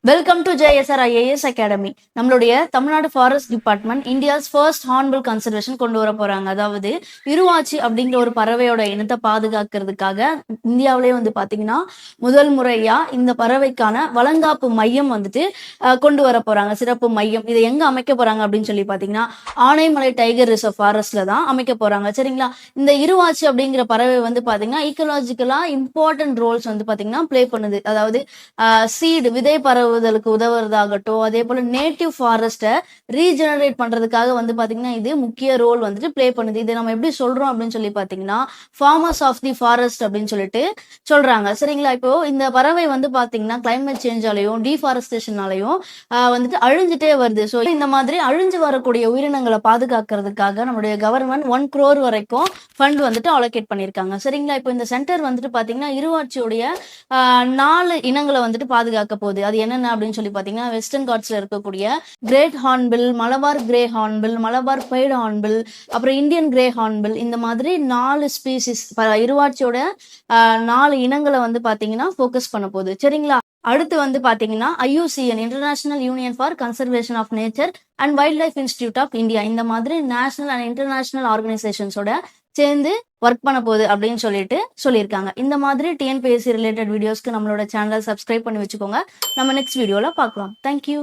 Welcome to JSR IAS academy. நம்மளுடைய Tamil Nadu forest department India's first hornbill conservation கொண்டு வர போறாங்க. அதாவது இருவாச்சி அப்படிங்கிற ஒரு பறவையோட இனத்தை பாதுகாக்கிறதுக்காக இந்தியாவிலே பாத்தீங்கன்னா முதல் முறையா இந்த பறவைக்கான வளங்காப்பு மையம் கொண்டு வர போறாங்க. சிறப்பு மையம் இதை எங்க அமைக்க போறாங்க அப்படின்னு சொல்லி பாத்தீங்கன்னா ஆனைமலை டைகர் ரிசர்வ் ஃபாரஸ்ட்ல தான் அமைக்க போறாங்க. சரிங்களா? இந்த இருவாச்சி அப்படிங்கிற பறவை பாத்தீங்கன்னா ஈக்கோலாஜிக்கலா இம்பார்ட்டன்ட் ரோல்ஸ் பாத்தீங்கன்னா பிளே பண்ணுது. அதாவது சீடு விதை பரவுதலுக்கு உதவுறதாகட்டும், அதே போல நேட்டிவ் ஃபாரஸ்ட்டை ரீஜெனரேட் பண்றதுக்காக பாத்தீங்கன்னா இது முக்கிய ரோல் பிளே பண்ணுது. இதை நம்ம எப்படி சொல்றோம் அப்படின்னு சொல்லி பாத்தீங்கன்னா ஃபார்மர்ஸ் ஆஃப் தி ஃபாரஸ்ட் அப்படின்னு சொல்லிட்டு சொல்றாங்க. சரிங்களா? இப்போ இந்த பறவை பாத்தீங்கன்னா கிளைமேட் சேஞ்சாலையும் டீஃபாரஸ்டேஷனாலையும் அழிஞ்சிட்டே வருது. ஸோ இந்த மாதிரி அழிஞ்சு வரக்கூடிய உயிரினங்களை பாதுகாக்கிறதுக்காக நம்மளுடைய கவர்மெண்ட் 1 crore வரைக்கும் ஃபண்ட் அலோகேட் பண்ணியிருக்காங்க. சரிங்களா? இப்போ இந்த சென்டர் பாத்தீங்கன்னா இருவாட்சியுடைய 4 இனங்களை பாதுகாக்க போகுது. அது என்னென்ன அப்படின்னு சொல்லி பாத்தீங்கன்னா வெஸ்டர்ன் காட்ஸ்ல இருக்கக்கூடிய great hornbill, Malabar grey hornbill, Malabar pied hornbill, அப்புறம் இந்தியன் கிரே ஹார்ன்பில், இந்த மாதிரி 4 ஸ்பீசிஸ் இருவாட்சியோட 4 இனங்களை பாத்தீங்கன்னா ஃபோக்கஸ் பண்ண போகுது. சரிங்களா? அடுத்து பாத்தீங்கன்னா IUCN international union for conservation of nature and wildlife institute of India, இந்த மாதிரி நேஷனல் அண்ட் இன்டர்நேஷனல் ஆர்கனைசேஷன்ஸோட சேர்ந்து ஒர்க் பண்ண போகுது அப்படின்னு சொல்லியிருக்காங்க. இந்த மாதிரி TNPSC ரிலேட்டட் வீடியோஸ்க்கு நம்மளோட சேனலை சப்ஸ்கிரைப் பண்ணி வச்சுக்கோங்க. நம்ம நெக்ஸ்ட் வீடியோல பார்க்கலாம். தேங்க்யூ.